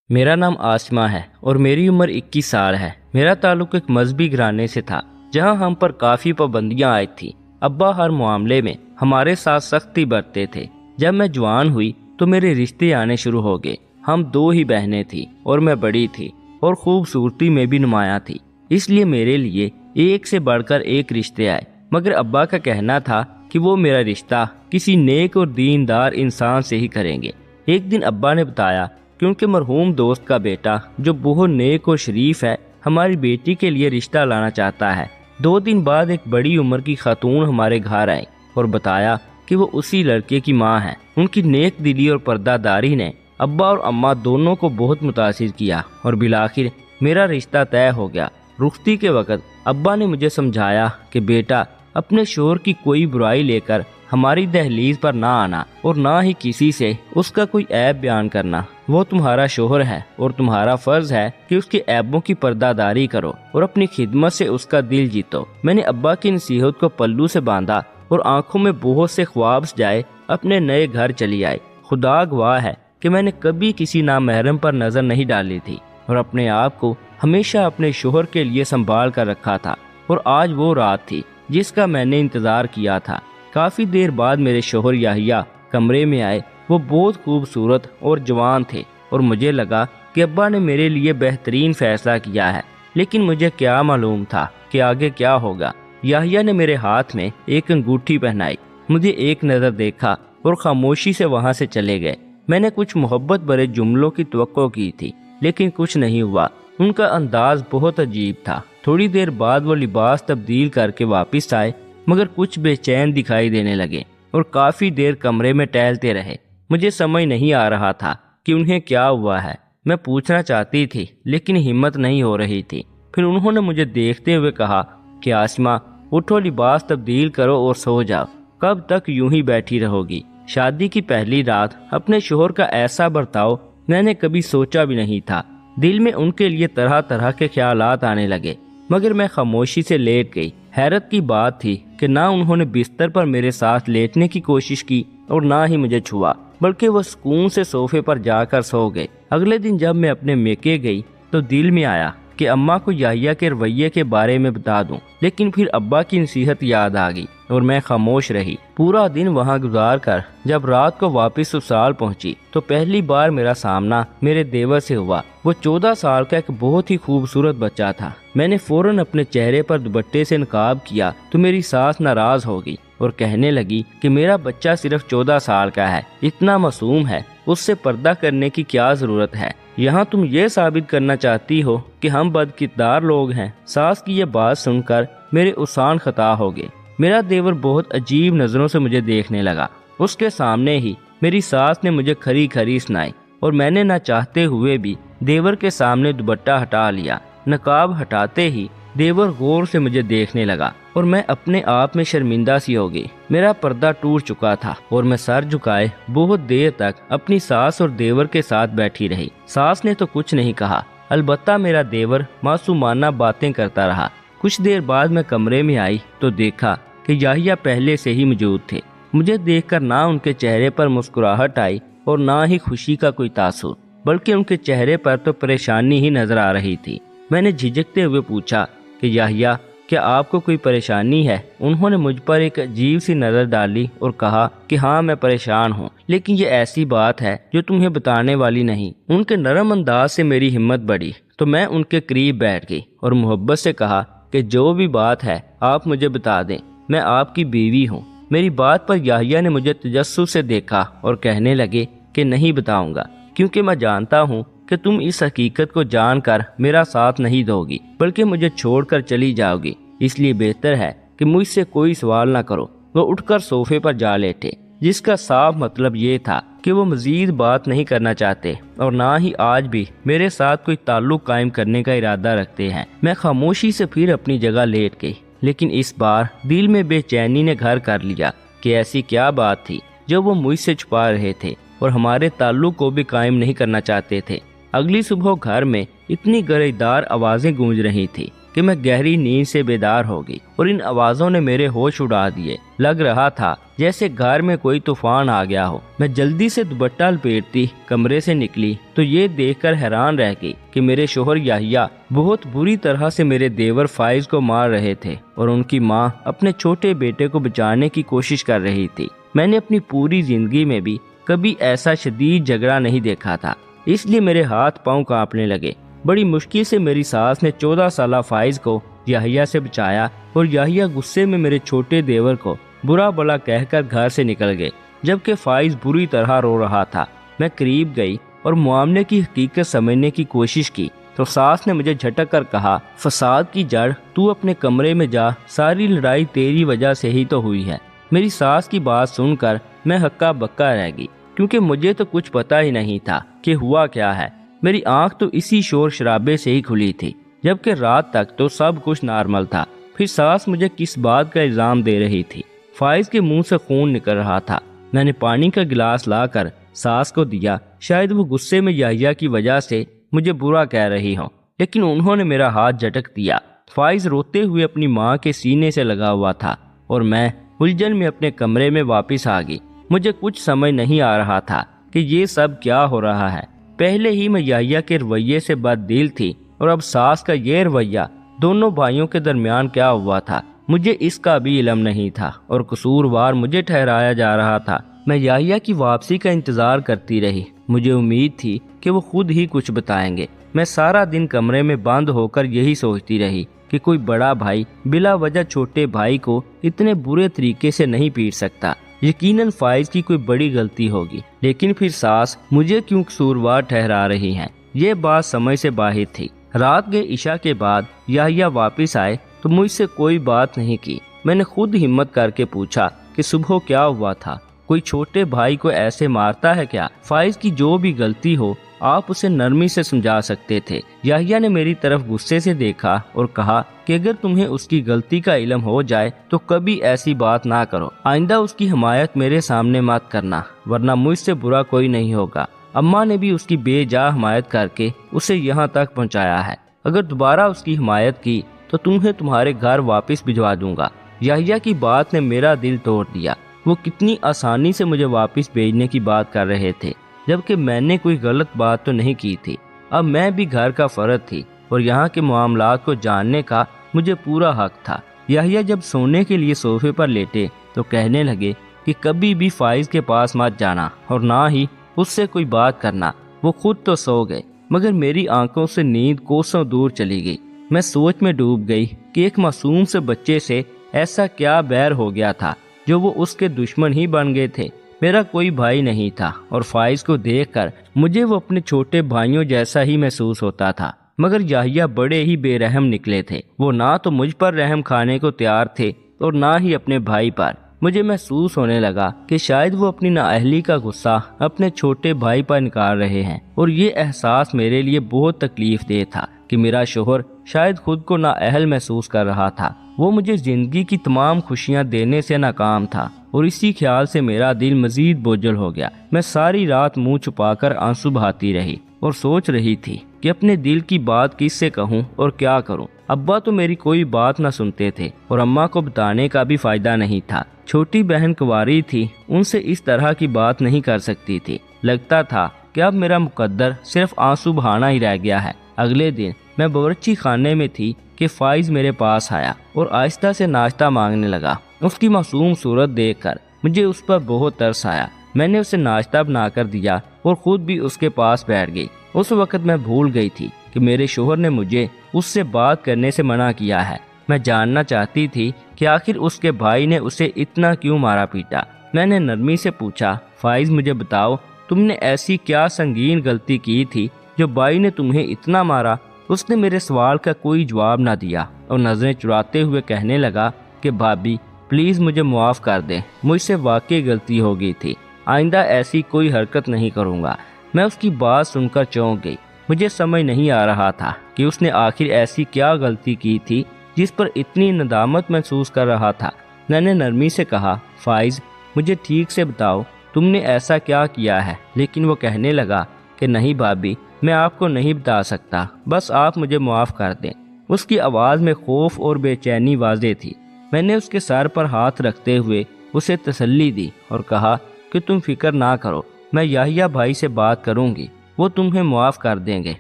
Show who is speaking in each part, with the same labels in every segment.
Speaker 1: میرا نام آسمہ ہے اور میری عمر 21 سال ہے۔ میرا تعلق ایک مذہبی گھرانے سے تھا جہاں ہم پر کافی پابندیاں عائد تھیں۔ ابا ہر معاملے میں ہمارے ساتھ سختی برتتے تھے۔ جب میں جوان ہوئی تو میرے رشتے آنے شروع ہو گئے۔ ہم 2 ہی بہنیں تھیں اور میں بڑی تھی اور خوبصورتی میں بھی نمایاں تھی، اس لیے میرے لیے ایک سے بڑھ کر ایک رشتے آئے، مگر ابا کا کہنا تھا کہ وہ میرا رشتہ کسی نیک اور دیندار انسان سے ہی کریں گے۔ ایک دن ابا نے بتایا کہ ان کے مرحوم دوست کا بیٹا جو بہت نیک اور شریف ہے ہماری بیٹی کے لیے رشتہ لانا چاہتا ہے۔ 2 دن بعد ایک بڑی عمر کی خاتون ہمارے گھر آئی اور بتایا کہ وہ اسی لڑکے کی ماں ہے۔ ان کی نیک دلی اور پردہ داری نے ابا اور اماں دونوں کو بہت متاثر کیا اور بالآخر میرا رشتہ طے ہو گیا۔ رخصتی کے وقت ابا نے مجھے سمجھایا کہ بیٹا، اپنے شوہر کی کوئی برائی لے کر ہماری دہلیز پر نہ آنا اور نہ ہی کسی سے اس کا کوئی عیب بیان کرنا۔ وہ تمہارا شوہر ہے اور تمہارا فرض ہے کہ اس کے عیبوں کی پردہ داری کرو اور اپنی خدمت سے اس کا دل جیتو۔ میں نے ابا کی نصیحت کو پلو سے باندھا اور آنکھوں میں بہت سے خواب سجائے اپنے نئے گھر چلی آئی۔ خدا گواہ ہے کہ میں نے کبھی کسی نامحرم پر نظر نہیں ڈالی تھی اور اپنے آپ کو ہمیشہ اپنے شوہر کے لیے سنبھال کر رکھا تھا، اور آج وہ رات تھی جس کا میں نے انتظار کیا تھا۔ کافی دیر بعد میرے شوہر یحییٰ کمرے میں آئے۔ وہ بہت خوبصورت اور جوان تھے اور مجھے لگا کہ ابا نے میرے لیے بہترین فیصلہ کیا ہے، لیکن مجھے کیا معلوم تھا کہ آگے کیا ہوگا۔ یحییٰ نے میرے ہاتھ میں ایک انگوٹھی پہنائی، مجھے ایک نظر دیکھا اور خاموشی سے وہاں سے چلے گئے۔ میں نے کچھ محبت بھرے جملوں کی توقع کی تھی، لیکن کچھ نہیں ہوا۔ ان کا انداز بہت عجیب تھا۔ تھوڑی دیر بعد وہ لباس تبدیل کر کے واپس آئے، مگر کچھ بے چین دکھائی دینے لگے اور کافی دیر کمرے میں ٹہلتے رہے۔ مجھے سمجھ نہیں آ رہا تھا کہ انہیں کیا ہوا ہے۔ میں پوچھنا چاہتی تھی لیکن ہمت نہیں ہو رہی تھی۔ پھر انہوں نے مجھے دیکھتے ہوئے کہا کہ آسمہ، اٹھو، لباس تبدیل کرو اور سو جاؤ۔ کب تک یوں ہی بیٹھی رہو گی؟ شادی کی پہلی رات اپنے شوہر کا ایسا برتاؤ میں نے کبھی سوچا بھی نہیں تھا۔ دل میں ان کے لیے طرح طرح کے خیالات آنے لگے، مگر میں خاموشی سے لیٹ گئی۔ حیرت کی بات تھی کہ نہ انہوں نے بستر پر میرے ساتھ لیٹنے کی کوشش کی اور نہ ہی مجھے چھوا، بلکہ وہ سکون سے صوفے پر جا کر سو گئے۔ اگلے دن جب میں اپنے میکے گئی تو دل میں آیا کہ اماں کو یحییٰ کے رویے کے بارے میں بتا دوں، لیکن پھر ابا کی نصیحت یاد آ گئی اور میں خاموش رہی۔ پورا دن وہاں گزار کر جب رات کو واپس سسرال پہنچی تو پہلی بار میرا سامنا میرے دیور سے ہوا۔ وہ 14 سال کا ایک بہت ہی خوبصورت بچہ تھا۔ میں نے فوراً اپنے چہرے پر دوپٹے سے نقاب کیا تو میری ساس ناراض ہو گئی اور کہنے لگی کہ میرا بچہ صرف 14 سال کا ہے، اتنا معصوم ہے، اس سے پردہ کرنے کی کیا ضرورت ہے؟ یہاں تم یہ ثابت کرنا چاہتی ہو کہ ہم بدکردار لوگ ہیں۔ ساس کی یہ بات سن کر میرے اذان خطا ہو گئے۔ میرا دیور بہت عجیب نظروں سے مجھے دیکھنے لگا۔ اس کے سامنے ہی میری ساس نے مجھے کھری کھری سنائی اور میں نے نہ چاہتے ہوئے بھی دیور کے سامنے دوپٹہ ہٹا لیا۔ نقاب ہٹاتے ہی دیور غور سے مجھے دیکھنے لگا اور میں اپنے آپ میں شرمندہ سی ہو گئی۔ میرا پردہ ٹوٹ چکا تھا اور میں سر جھکائے بہت دیر تک اپنی ساس اور دیور کے ساتھ بیٹھی رہی۔ ساس نے تو کچھ نہیں کہا، البتہ میرا دیور معصومانہ باتیں کرتا رہا۔ کچھ دیر بعد میں کمرے میں آئی تو دیکھا کہ یحییٰ پہلے سے ہی موجود تھے۔ مجھے دیکھ کر نہ ان کے چہرے پر مسکراہٹ آئی اور نہ ہی خوشی کا کوئی تاثر، بلکہ ان کے چہرے پر تو پریشانی ہی نظر آ رہی تھی۔ میں نے جھجکتے ہوئے پوچھا کہ یحییٰ، کیا آپ کو کوئی پریشانی ہے؟ انہوں نے مجھ پر ایک عجیب سی نظر ڈالی اور کہا کہ ہاں، میں پریشان ہوں، لیکن یہ ایسی بات ہے جو تمہیں بتانے والی نہیں۔ ان کے نرم انداز سے میری ہمت بڑھی تو میں ان کے قریب بیٹھ گئی اور محبت سے کہا کہ جو بھی بات ہے آپ مجھے بتا دیں، میں آپ کی بیوی ہوں۔ میری بات پر یحییٰ نے مجھے تجسس سے دیکھا اور کہنے لگے کہ نہیں بتاؤں گا، کیونکہ میں جانتا ہوں کہ تم اس حقیقت کو جان کر میرا ساتھ نہیں دو گی، بلکہ مجھے چھوڑ کر چلی جاؤ گی۔ اس لیے بہتر ہے کہ مجھ سے کوئی سوال نہ کرو۔ وہ اٹھ کر صوفے پر جا لیٹے، جس کا صاف مطلب یہ تھا کہ وہ مزید بات نہیں کرنا چاہتے اور نہ ہی آج بھی میرے ساتھ کوئی تعلق قائم کرنے کا ارادہ رکھتے ہیں۔ میں خاموشی سے پھر اپنی جگہ لیٹ گئی، لیکن اس بار دل میں بے چینی نے گھر کر لیا کہ ایسی کیا بات تھی جو وہ مجھ سے چھپا رہے تھے اور ہمارے تعلق کو بھی قائم نہیں کرنا چاہتے تھے۔ اگلی صبح گھر میں اتنی گرجدار آوازیں گونج رہی تھی کہ میں گہری نیند سے بیدار ہو گئی اور ان آوازوں نے میرے ہوش اڑا دیے۔ لگ رہا تھا جیسے گھر میں کوئی طوفان آ گیا ہو۔ میں جلدی سے دوپٹہ لپیٹتی کمرے سے نکلی تو یہ دیکھ کر حیران رہ گئی کہ میرے شوہر یحییٰ بہت بری طرح سے میرے دیور فائز کو مار رہے تھے اور ان کی ماں اپنے چھوٹے بیٹے کو بچانے کی کوشش کر رہی تھی۔ میں نے اپنی پوری زندگی میں بھی کبھی ایسا شدید جھگڑا نہیں دیکھا تھا، اس لیے میرے ہاتھ پاؤں کانپنے لگے۔ بڑی مشکل سے میری ساس نے 14 سالہ فائز کو یحییٰ سے بچایا اور یحییٰ غصے میں میرے چھوٹے دیور کو برا بلا کہہ کر گھر سے نکل گئے، جبکہ فائز بری طرح رو رہا تھا۔ میں قریب گئی اور معاملے کی حقیقت سمجھنے کی کوشش کی تو ساس نے مجھے جھٹک کر کہا، فساد کی جڑ تو اپنے کمرے میں جا، ساری لڑائی تیری وجہ سے ہی تو ہوئی ہے۔ میری ساس کی بات سن کر میں ہکا بکا رہ گئی، کیونکہ مجھے تو کچھ پتا ہی نہیں تھا کہ ہوا کیا ہے۔ میری آنکھ تو اسی شور شرابے سے ہی کھلی تھی، جبکہ رات تک تو سب کچھ نارمل تھا۔ پھر ساس مجھے کس بات کا الزام دے رہی تھی؟ فائز کے منہ سے خون نکل رہا تھا۔ میں نے پانی کا گلاس لا کر ساس کو دیا، شاید وہ غصے میں یحییٰ کی وجہ سے مجھے برا کہہ رہی ہوں، لیکن انہوں نے میرا ہاتھ جھٹک دیا۔ فائز روتے ہوئے اپنی ماں کے سینے سے لگا ہوا تھا اور میں الجھن میں اپنے کمرے میں واپس آ گئی۔ مجھے کچھ سمجھ نہیں آ رہا تھا کہ یہ سب کیا ہو رہا ہے۔ پہلے ہی میں یحییٰ کے رویے سے بد دل تھی اور اب ساس کا یہ رویہ، دونوں بھائیوں کے درمیان کیا ہوا تھا مجھے اس کا بھی علم نہیں تھا اور قصوروار مجھے ٹھہرایا جا رہا تھا۔ میں یحییٰ کی واپسی کا انتظار کرتی رہی، مجھے امید تھی کہ وہ خود ہی کچھ بتائیں گے۔ میں سارا دن کمرے میں بند ہو کر یہی سوچتی رہی کہ کوئی بڑا بھائی بلا وجہ چھوٹے بھائی کو اتنے برے طریقے سے نہیں پیٹ سکتا۔ یقیناً فائز کی کوئی بڑی غلطی ہوگی، لیکن پھر ساس مجھے کیوں قصوروار ٹھہرا رہی ہیں؟ یہ بات سمجھ سے باہر تھی۔ رات کے عشاء کے بعد یحییٰ واپس آئے تو مجھ سے کوئی بات نہیں کی۔ میں نے خود ہمت کر کے پوچھا کہ صبح کیا ہوا تھا؟ کوئی چھوٹے بھائی کو ایسے مارتا ہے کیا؟ فائز کی جو بھی غلطی ہو آپ اسے نرمی سے سمجھا سکتے تھے۔ یحییٰ نے میری طرف غصے سے دیکھا اور کہا کہ اگر تمہیں اس کی غلطی کا علم ہو جائے تو کبھی ایسی بات نہ کرو، آئندہ اس کی حمایت میرے سامنے مت کرنا، ورنہ مجھ سے برا کوئی نہیں ہوگا۔ اماں نے بھی اس کی بے جا حمایت کر کے اسے یہاں تک پہنچایا ہے، اگر دوبارہ اس کی حمایت کی تو تمہیں تمہارے گھر واپس بھجوا دوں گا۔ یحییٰ کی بات نے میرا دل توڑ دیا۔ وہ کتنی آسانی سے مجھے واپس بھیجنے کی بات کر رہے تھے، جبکہ میں نے کوئی غلط بات تو نہیں کی تھی۔ اب میں بھی گھر کا فرد تھی اور یہاں کے معاملات کو جاننے کا مجھے پورا حق تھا۔ یحییٰ جب سونے کے لیے صوفے پر لیٹے تو کہنے لگے کہ کبھی بھی فائز کے پاس مت جانا اور نہ ہی اس سے کوئی بات کرنا۔ وہ خود تو سو گئے مگر میری آنکھوں سے نیند کوسوں دور چلی گئی۔ میں سوچ میں ڈوب گئی کہ ایک معصوم سے بچے سے ایسا کیا بیر ہو گیا تھا جو وہ اس کے دشمن ہی بن گئے تھے۔ میرا کوئی بھائی نہیں تھا اور فائز کو دیکھ کر مجھے وہ اپنے چھوٹے بھائیوں جیسا ہی محسوس ہوتا تھا، مگر یحییٰ بڑے ہی بے رحم نکلے تھے۔ وہ نہ تو مجھ پر رحم کھانے کو تیار تھے اور نہ ہی اپنے بھائی پر۔ مجھے محسوس ہونے لگا کہ شاید وہ اپنی نااہلی کا غصہ اپنے چھوٹے بھائی پر نکال رہے ہیں، اور یہ احساس میرے لیے بہت تکلیف دہ تھا کہ میرا شوہر شاید خود کو نااہل محسوس کر رہا تھا۔ وہ مجھے زندگی کی تمام خوشیاں دینے سے ناکام تھا اور اسی خیال سے میرا دل مزید بوجھل ہو گیا۔ میں ساری رات منہ چھپا کر آنسو بہاتی رہی اور سوچ رہی تھی کہ اپنے دل کی بات کس سے کہوں اور کیا کروں۔ ابا تو میری کوئی بات نہ سنتے تھے اور اماں کو بتانے کا بھی فائدہ نہیں تھا۔ چھوٹی بہن کنواری تھی، ان سے اس طرح کی بات نہیں کر سکتی تھی۔ لگتا تھا کہ اب میرا مقدر صرف آنسو بہانا ہی رہ گیا ہے۔ اگلے دن میں باورچی خانے میں تھی کہ فائز میرے پاس آیا اور آہستہ سے ناشتہ مانگنے لگا۔ اس کی معصوم صورت دیکھ کر مجھے اس پر بہت ترس آیا۔ میں نے اسے ناشتہ بنا کر دیا اور خود بھی اس کے پاس بیٹھ گئی۔ اس وقت میں بھول گئی تھی کہ میرے شوہر نے مجھے اس سے بات کرنے سے منع کیا ہے۔ میں جاننا چاہتی تھی کہ آخر اس کے بھائی نے اسے اتنا کیوں مارا پیٹا۔ میں نے نرمی سے پوچھا، فائز مجھے بتاؤ تم نے ایسی کیا سنگین غلطی کی تھی جو بھائی نے تمہیں اتنا مارا؟ اس نے میرے سوال کا کوئی جواب نہ دیا اور نظریں چراتے ہوئے کہنے لگا کہ بھابی پلیز مجھے معاف کر دیں، مجھ سے واقعی غلطی ہو گئی تھی، آئندہ ایسی کوئی حرکت نہیں کروں گا۔ میں اس کی بات سن کر چونک گئی۔ مجھے سمجھ نہیں آ رہا تھا کہ اس نے آخر ایسی کیا غلطی کی تھی جس پر اتنی ندامت محسوس کر رہا تھا۔ میں نے نرمی سے کہا، فائز مجھے ٹھیک سے بتاؤ تم نے ایسا کیا کیا ہے؟ لیکن وہ کہنے لگا کہ نہیں بھابی، میں آپ کو نہیں بتا سکتا، بس آپ مجھے معاف کر دیں۔ اس کی آواز میں خوف اور بے چینی واضح تھی۔ میں نے اس کے سر پر ہاتھ رکھتے ہوئے اسے تسلی دی اور کہا کہ تم فکر نہ کرو، میں یحییٰ بھائی سے بات کروں گی، وہ تمہیں معاف کر دیں گے۔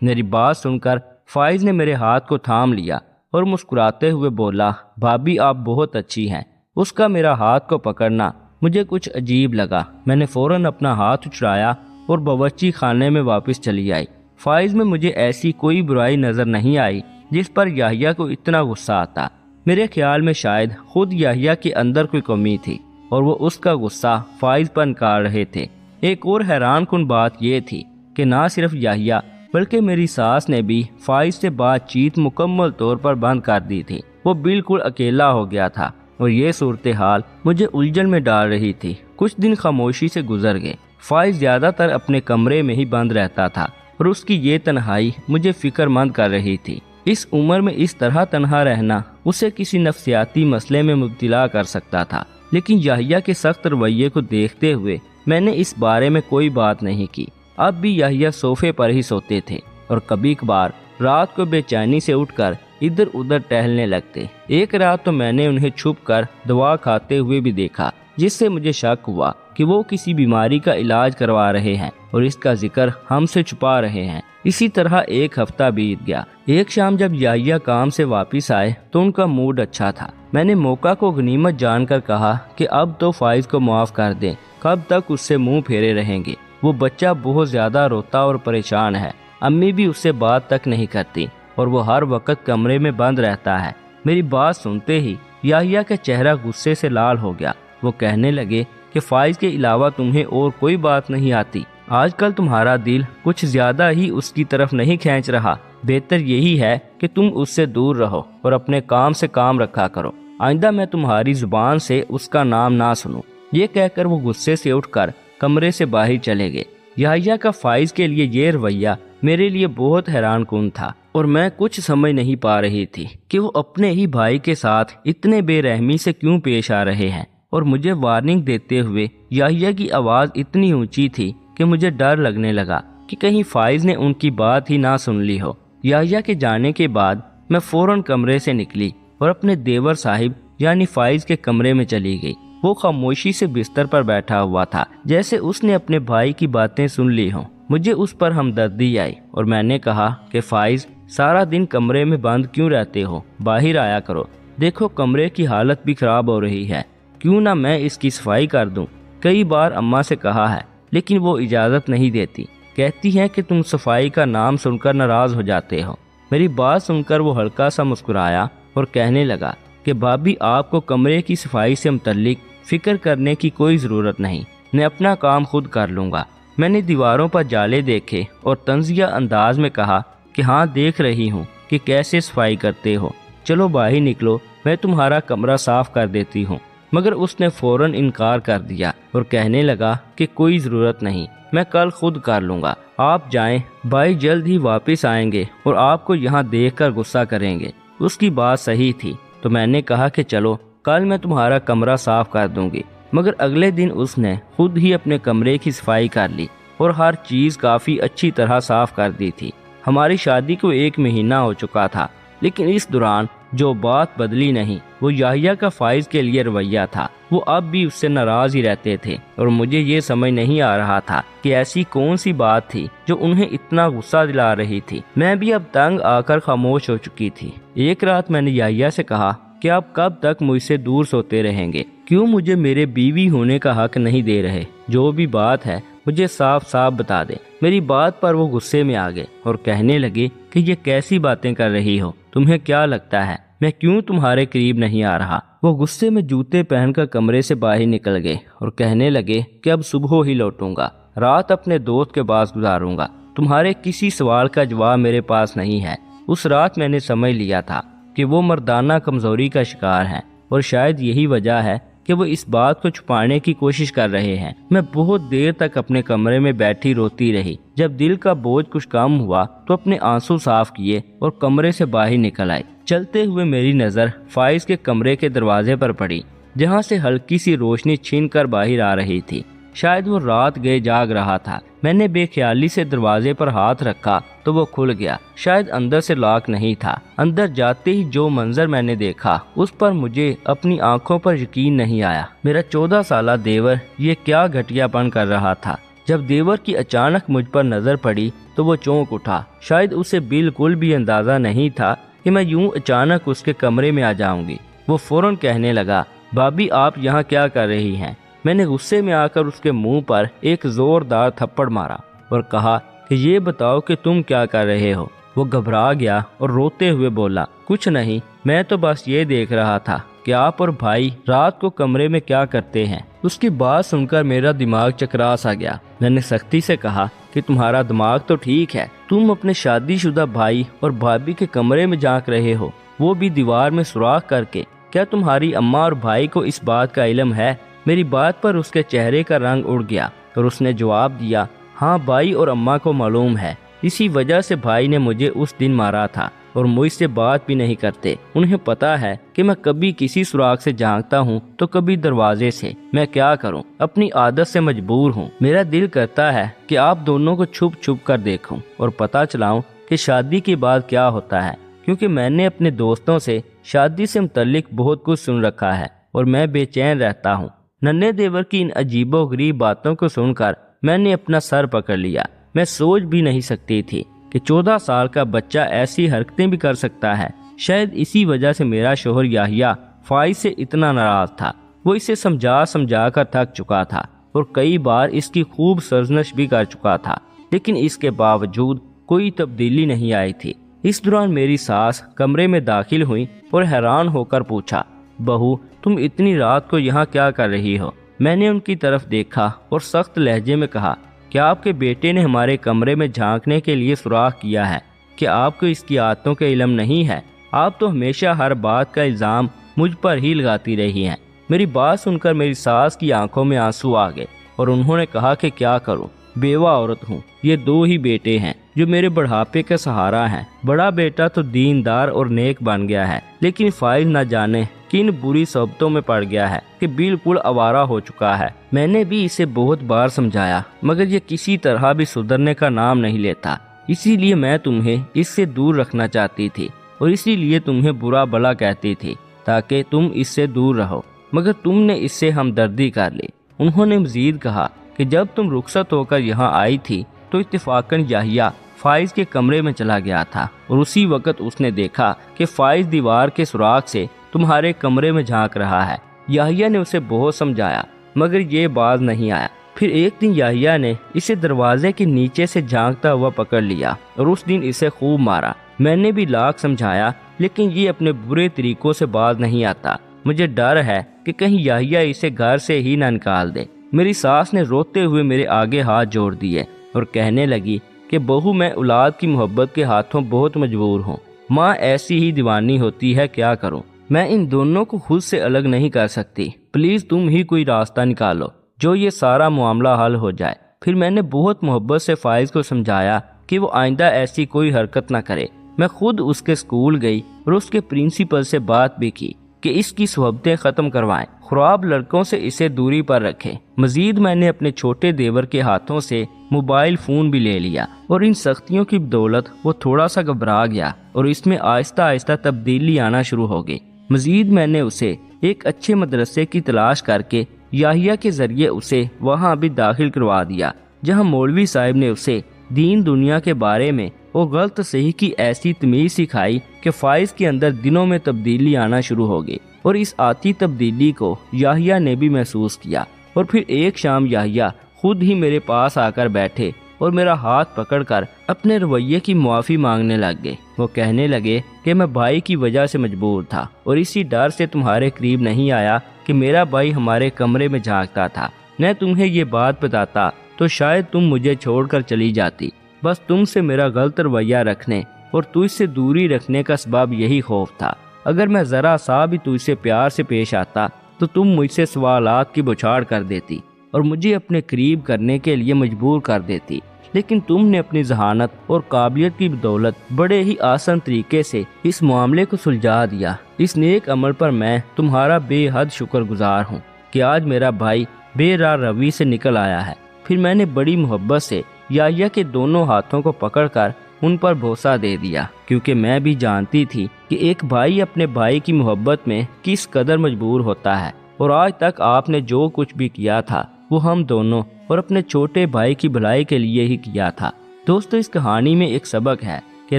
Speaker 1: میری بات سن کر فائز نے میرے ہاتھ کو تھام لیا اور مسکراتے ہوئے بولا، بھابھی آپ بہت اچھی ہیں۔ اس کا میرا ہاتھ کو پکڑنا مجھے کچھ عجیب لگا۔ میں نے فوراً اپنا ہاتھ اچھلایا اور باورچی خانے میں واپس چلی آئی۔ فائز میں مجھے ایسی کوئی برائی نظر نہیں آئی جس پر یحییٰ کو اتنا غصہ آتا۔ میرے خیال میں شاید خود یحییٰ کے اندر کوئی کمی تھی اور وہ اس کا غصہ فائز پر نکال رہے تھے۔ ایک اور حیران کن بات یہ تھی کہ نہ صرف یحییٰ بلکہ میری ساس نے بھی فائز سے بات چیت مکمل طور پر بند کر دی تھی۔ وہ بالکل اکیلا ہو گیا تھا اور یہ صورتحال مجھے الجھن میں ڈال رہی تھی۔ کچھ دن خاموشی سے گزر گئے۔ فائز زیادہ تر اپنے کمرے میں ہی بند رہتا تھا اور اس کی یہ تنہائی مجھے فکر مند کر رہی تھی۔ اس عمر میں اس طرح تنہا رہنا اسے کسی نفسیاتی مسئلے میں مبتلا کر سکتا تھا، لیکن یحییٰ کے سخت رویے کو دیکھتے ہوئے میں نے اس بارے میں کوئی بات نہیں کی۔ اب بھی یحییٰ صوفے پر ہی سوتے تھے اور کبھی کبھار رات کو بے چینی سے اٹھ کر ادھر ادھر ٹہلنے لگتے۔ ایک رات تو میں نے انہیں چھپ کر دوا کھاتے ہوئے بھی دیکھا، جس سے مجھے شک ہوا کہ وہ کسی بیماری کا علاج کروا رہے ہیں اور اس کا ذکر ہم سے چھپا رہے ہیں۔ اسی طرح ایک ہفتہ بیت گیا۔ ایک شام جب یحییٰ کام سے واپس آئے تو ان کا موڈ اچھا تھا۔ میں نے موقع کو غنیمت جان کر کہا کہ اب تو فائز کو معاف کر دیں، کب تک اس سے منہ پھیرے رہیں گے؟ وہ بچہ بہت زیادہ روتا اور پریشان ہے، امی بھی اس سے بات تک نہیں کرتی اور وہ ہر وقت کمرے میں بند رہتا ہے۔ میری بات سنتے ہی یحییٰ کا چہرہ غصے سے لال ہو گیا۔ وہ کہنے لگے کہ فائز کے علاوہ تمہیں اور کوئی بات نہیں آتی؟ آج کل تمہارا دل کچھ زیادہ ہی اس کی طرف نہیں کھینچ رہا؟ بہتر یہی ہے کہ تم اس سے دور رہو اور اپنے کام سے کام رکھا کرو۔ آئندہ میں تمہاری زبان سے اس کا نام نہ سنوں۔ یہ کہہ کر وہ غصے سے اٹھ کر کمرے سے باہر چلے گئے۔ یحییٰ کا فائز کے لیے یہ رویہ میرے لیے بہت حیران کن تھا اور میں کچھ سمجھ نہیں پا رہی تھی کہ وہ اپنے ہی بھائی کے ساتھ اتنے بے رحمی سے کیوں پیش آ رہے ہیں۔ اور مجھے وارننگ دیتے ہوئے یحییٰ کی آواز اتنی اونچی تھی کہ مجھے ڈر لگنے لگا کہ کہیں فائز نے ان کی بات ہی نہ سن لی ہو۔ یحییٰ کے جانے کے بعد میں فوراً کمرے سے نکلی اور اپنے دیور صاحب یعنی فائز کے کمرے میں چلی گئی۔ وہ خاموشی سے بستر پر بیٹھا ہوا تھا، جیسے اس نے اپنے بھائی کی باتیں سن لی ہوں۔ مجھے اس پر ہمدردی آئی اور میں نے کہا کہ فائز، سارا دن کمرے میں بند کیوں رہتے ہو؟ باہر آیا کرو، دیکھو کمرے کی حالت بھی خراب ہو رہی ہے، کیوں نہ میں اس کی صفائی کر دوں؟ کئی بار اماں سے کہا ہے لیکن وہ اجازت نہیں دیتی، کہتی ہیں کہ تم صفائی کا نام سن کر ناراض ہو جاتے ہو۔ میری بات سن کر وہ ہلکا سا مسکرایا اور کہنے لگا کہ بھابھی، آپ کو کمرے کی صفائی سے متعلق فکر کرنے کی کوئی ضرورت نہیں، میں اپنا کام خود کر لوں گا۔ میں نے دیواروں پر جالے دیکھے اور طنزیہ انداز میں کہا کہ ہاں، دیکھ رہی ہوں کہ کیسے صفائی کرتے ہو، چلو باہر نکلو، میں تمہارا کمرہ صاف کر دیتی ہوں۔ مگر اس نے فوراً انکار کر دیا اور کہنے لگا کہ کوئی ضرورت نہیں، میں کل خود کر لوں گا، آپ جائیں، بھائی جلد ہی واپس آئیں گے اور آپ کو یہاں دیکھ کر غصہ کریں گے۔ اس کی بات صحیح تھی، تو میں نے کہا کہ چلو، کل میں تمہارا کمرہ صاف کر دوں گی۔ مگر اگلے دن اس نے خود ہی اپنے کمرے کی صفائی کر لی اور ہر چیز کافی اچھی طرح صاف کر دی تھی۔ ہماری شادی کو 1 مہینہ ہو چکا تھا، لیکن اس دوران جو بات بدلی نہیں وہ یحییٰ کا فائز کے لیے رویہ تھا۔ وہ اب بھی اس سے ناراض ہی رہتے تھے اور مجھے یہ سمجھ نہیں آ رہا تھا کہ ایسی کون سی بات تھی جو انہیں اتنا غصہ دلا رہی تھی۔ میں بھی اب تنگ آ کر خاموش ہو چکی تھی۔ ایک رات میں نے یحییٰ سے کہا کہ آپ کب تک مجھ سے دور سوتے رہیں گے؟ کیوں مجھے میرے بیوی ہونے کا حق نہیں دے رہے؟ جو بھی بات ہے مجھے صاف صاف بتا دیں۔ میری بات پر وہ غصے میں آ گئے اور کہنے لگے کہ یہ کیسی باتیں کر رہی ہو؟ تمہیں کیا لگتا ہے میں کیوں تمہارے قریب نہیں آ رہا؟ وہ غصے میں جوتے پہن کر کمرے سے باہر نکل گئے اور کہنے لگے کہ اب صبح ہی لوٹوں گا، رات اپنے دوست کے پاس گزاروں گا، تمہارے کسی سوال کا جواب میرے پاس نہیں ہے۔ اس رات میں نے سمجھ لیا تھا کہ وہ مردانہ کمزوری کا شکار ہیں اور شاید یہی وجہ ہے کہ وہ اس بات کو چھپانے کی کوشش کر رہے ہیں۔ میں بہت دیر تک اپنے کمرے میں بیٹھی روتی رہی۔ جب دل کا بوجھ کچھ کم ہوا تو اپنے آنسو صاف کیے اور کمرے سے باہر نکل آئی۔ چلتے ہوئے میری نظر فائز کے کمرے کے دروازے پر پڑی، جہاں سے ہلکی سی روشنی چھین کر باہر آ رہی تھی۔ شاید وہ رات گئے جاگ رہا تھا۔ میں نے بے خیالی سے دروازے پر ہاتھ رکھا تو وہ کھل گیا، شاید اندر سے لاک نہیں تھا۔ اندر جاتے ہی جو منظر میں نے دیکھا اس پر مجھے اپنی آنکھوں پر یقین نہیں آیا۔ میرا 14 سالہ دیور یہ کیا گھٹیا پن کر رہا تھا۔ جب دیور کی اچانک مجھ پر نظر پڑی تو وہ چونک اٹھا۔ شاید اسے بالکل بھی اندازہ نہیں تھا کہ میں یوں اچانک اس کے کمرے میں آ جاؤں گی۔ وہ فوراً کہنے لگا، بھابی آپ یہاں کیا کر رہی ہیں؟ میں نے غصے میں آ کر اس کے منہ پر ایک زوردار تھپڑ مارا اور کہا کہ یہ بتاؤ کہ تم کیا کر رہے ہو؟ وہ گھبرا گیا اور روتے ہوئے بولا، کچھ نہیں، میں تو بس یہ دیکھ رہا تھا کہ آپ اور بھائی رات کو کمرے میں کیا کرتے ہیں۔ اس کی بات سن کر میرا دماغ چکرا سا گیا۔ میں نے سختی سے کہا کہ تمہارا دماغ تو ٹھیک ہے، تم اپنے شادی شدہ بھائی اور بھابھی کے کمرے میں جھانک رہے ہو، وہ بھی دیوار میں سوراخ کر کے۔ کیا تمہاری اماں اور بھائی کو اس بات کا علم ہے؟ میری بات پر اس کے چہرے کا رنگ اڑ گیا اور اس نے جواب دیا، ہاں بھائی اور اماں کو معلوم ہے، اسی وجہ سے بھائی نے مجھے اس دن مارا تھا اور مجھ سے بات بھی نہیں کرتے۔ انہیں پتا ہے کہ میں کبھی کسی سوراخ سے جھانکتا ہوں تو کبھی دروازے سے۔ میں کیا کروں، اپنی عادت سے مجبور ہوں۔ میرا دل کرتا ہے کہ آپ دونوں کو چھپ چھپ کر دیکھوں اور پتہ چلاؤں کہ شادی کے بعد کیا ہوتا ہے، کیونکہ میں نے اپنے دوستوں سے شادی سے متعلق بہت کچھ سن رکھا ہے اور میں بے چین رہتا ہوں۔ ننھے دیور کی ان عجیب و غریب باتوں کو سن کر میں نے اپنا سر پکڑ لیا۔ میں سوچ بھی نہیں سکتی تھی کہ 14 سال کا بچہ ایسی حرکتیں بھی کر سکتا ہے۔ شاید اسی وجہ سے میرا شوہر یحییٰ فائز سے اتنا ناراض تھا۔ وہ اسے سمجھا کر تھک چکا تھا اور کئی بار اس کی خوب سرزنش بھی کر چکا تھا، لیکن اس کے باوجود کوئی تبدیلی نہیں آئی تھی۔ اس دوران میری ساس کمرے میں داخل ہوئی اور حیران ہو کر پوچھا، بہو تم اتنی رات کو یہاں کیا کر رہی ہو؟ میں نے ان کی طرف دیکھا اور سخت لہجے میں کہا، کیا آپ کے بیٹے نے ہمارے کمرے میں جھانکنے کے لیے سوراخ کیا ہے؟ کہ آپ کو اس کی عادتوں کا علم نہیں ہے؟ آپ تو ہمیشہ ہر بات کا الزام مجھ پر ہی لگاتی رہی ہیں۔ میری بات سن کر میری ساس کی آنکھوں میں آنسو آ گئے اور انہوں نے کہا کہ کیا کروں، بیوہ عورت ہوں، یہ 2 ہی بیٹے ہیں جو میرے بڑھاپے کا سہارا ہیں۔ بڑا بیٹا تو دیندار اور نیک بن گیا ہے، لیکن فائز نہ جانے کن بری صحبتوں میں پڑ گیا ہے کہ بالکل آوارہ ہو چکا ہے۔ میں نے بھی اسے بہت بار سمجھایا مگر یہ کسی طرح بھی سدھرنے کا نام نہیں لیتا۔ اسی لیے میں تمہیں اس سے دور رکھنا چاہتی تھی اور اسی لیے تمہیں برا بھلا کہتی تھی تاکہ تم اس سے دور رہو، مگر تم نے اس سے ہمدردی کر لی۔ انہوں نے مزید کہا کہ جب تم رخصت ہو کر یہاں آئی تھی تو اتفاقاً یحییٰ فائز کے کمرے میں چلا گیا تھا اور اسی وقت اس نے دیکھا کہ فائز دیوار کے سوراخ سے تمہارے کمرے میں جھانک رہا ہے۔ یحییٰ نے اسے بہت سمجھایا مگر یہ باز نہیں آیا۔ پھر ایک دن یحییٰ نے اسے دروازے کے نیچے سے جھانکتا ہوا پکڑ لیا اور اس دن اسے خوب مارا۔ میں نے بھی لاکھ سمجھایا لیکن یہ اپنے برے طریقوں سے باز نہیں آتا۔ مجھے ڈر ہے کہ کہیں یحییٰ اسے گھر سے ہی نہ نکال دے۔ میری ساس نے روتے ہوئے میرے آگے ہاتھ جوڑ دیے اور کہنے لگی کہ بہو میں اولاد کی محبت کے ہاتھوں بہت مجبور ہوں۔ ماں ایسی ہی دیوانی ہوتی ہے، کیا کروں؟ میں ان دونوں کو خود سے الگ نہیں کر سکتی، پلیز تم ہی کوئی راستہ نکالو جو یہ سارا معاملہ حل ہو جائے۔ پھر میں نے بہت محبت سے فائز کو سمجھایا کہ وہ آئندہ ایسی کوئی حرکت نہ کرے۔ میں خود اس کے اسکول گئی اور اس کے پرنسپل سے بات بھی کی کہ اس کی صحبتیں ختم کروائیں، خراب لڑکوں سے اسے دوری پر رکھیں۔ مزید میں نے اپنے چھوٹے دیور کے ہاتھوں سے موبائل فون بھی لے لیا اور ان سختیوں کی بدولت وہ تھوڑا سا گھبرا گیا اور اس میں آہستہ آہستہ تبدیلی آنا شروع ہو گئی۔ مزید میں نے اسے ایک اچھے مدرسے کی تلاش کر کے یحییٰ کے ذریعے اسے وہاں بھی داخل کروا دیا، جہاں مولوی صاحب نے اسے دین دنیا کے بارے میں اور غلط صحیح کی ایسی تمیز سکھائی کہ فائز کے اندر دنوں میں تبدیلی آنا شروع ہو گئی اور اس آتی تبدیلی کو یحییٰ نے بھی محسوس کیا۔ اور پھر ایک شام یحییٰ خود ہی میرے پاس آ کر بیٹھے اور میرا ہاتھ پکڑ کر اپنے رویے کی معافی مانگنے لگ گئے۔ وہ کہنے لگے کہ میں بھائی کی وجہ سے مجبور تھا اور اسی ڈر سے تمہارے قریب نہیں آیا کہ میرا بھائی ہمارے کمرے میں جھانکتا تھا۔ میں تمہیں یہ بات بتاتا تو شاید تم مجھے چھوڑ کر چلی جاتی۔ بس تم سے میرا غلط رویہ رکھنے اور تجھ سے دوری رکھنے کا سبب یہی خوف تھا۔ اگر میں ذرا سا بھی تجھ سے پیار سے پیش آتا تو تم مجھ سے سوالات کی بچھاڑ کر دیتی اور مجھے اپنے قریب کرنے کے لیے مجبور کر دیتی، لیکن تم نے اپنی ذہانت اور قابلیت کی بدولت بڑے ہی آسان طریقے سے اس معاملے کو سلجھا دیا۔ اس نیک عمل پر میں تمہارا بے حد شکر گزار ہوں کہ آج میرا بھائی بے راہ روی سے نکل آیا ہے۔ پھر میں نے بڑی محبت سے یحییٰ کے دونوں ہاتھوں کو پکڑ کر ان پر بھروسہ دے دیا، کیونکہ میں بھی جانتی تھی کہ ایک بھائی اپنے بھائی کی محبت میں کس قدر مجبور ہوتا ہے، اور آج تک آپ نے جو کچھ بھی کیا تھا وہ ہم دونوں اور اپنے چھوٹے بھائی کی بھلائی کے لیے ہی کیا تھا۔ دوستو، اس کہانی میں ایک سبق ہے کہ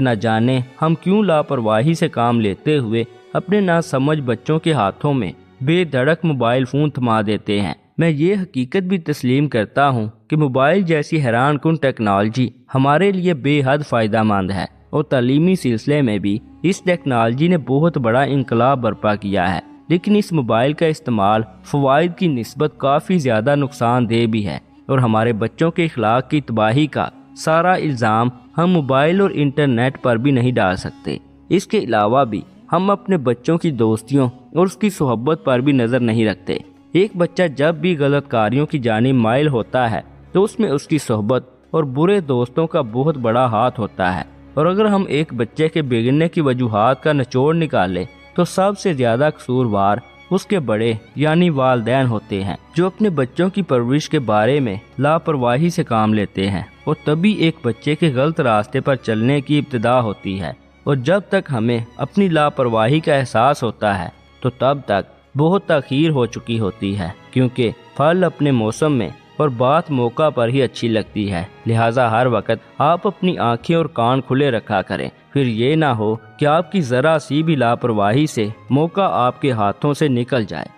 Speaker 1: نہ جانے ہم کیوں لاپرواہی سے کام لیتے ہوئے اپنے ناسمجھ بچوں کے ہاتھوں میں بے دھڑک موبائل فون تھما دیتے ہیں۔ میں یہ حقیقت بھی تسلیم کرتا ہوں کہ موبائل جیسی حیران کن ٹیکنالوجی ہمارے لیے بے حد فائدہ مند ہے، اور تعلیمی سلسلے میں بھی اس ٹیکنالوجی نے بہت بڑا انقلاب برپا کیا ہے، لیکن اس موبائل کا استعمال فوائد کی نسبت کافی زیادہ نقصان دہ بھی ہے، اور ہمارے بچوں کے اخلاق کی تباہی کا سارا الزام ہم موبائل اور انٹرنیٹ پر بھی نہیں ڈال سکتے۔ اس کے علاوہ بھی ہم اپنے بچوں کی دوستیوں اور اس کی صحبت پر بھی نظر نہیں رکھتے۔ ایک بچہ جب بھی غلط کاریوں کی جانب مائل ہوتا ہے تو اس میں اس کی صحبت اور برے دوستوں کا بہت بڑا ہاتھ ہوتا ہے، اور اگر ہم ایک بچے کے بگڑنے کی وجوہات کا نچوڑ نکالیں تو سب سے زیادہ قصوروار اس کے بڑے یعنی والدین ہوتے ہیں، جو اپنے بچوں کی پرورش کے بارے میں لاپرواہی سے کام لیتے ہیں، اور تبھی ایک بچے کے غلط راستے پر چلنے کی ابتدا ہوتی ہے۔ اور جب تک ہمیں اپنی لاپرواہی کا احساس ہوتا ہے تو تب تک بہت تاخیر ہو چکی ہوتی ہے، کیونکہ پھل اپنے موسم میں اور بات موقع پر ہی اچھی لگتی ہے۔ لہٰذا ہر وقت آپ اپنی آنکھیں اور کان کھلے رکھا کریں، پھر یہ نہ ہو کہ آپ کی ذرا سی بھی لاپرواہی سے موقع آپ کے ہاتھوں سے نکل جائے۔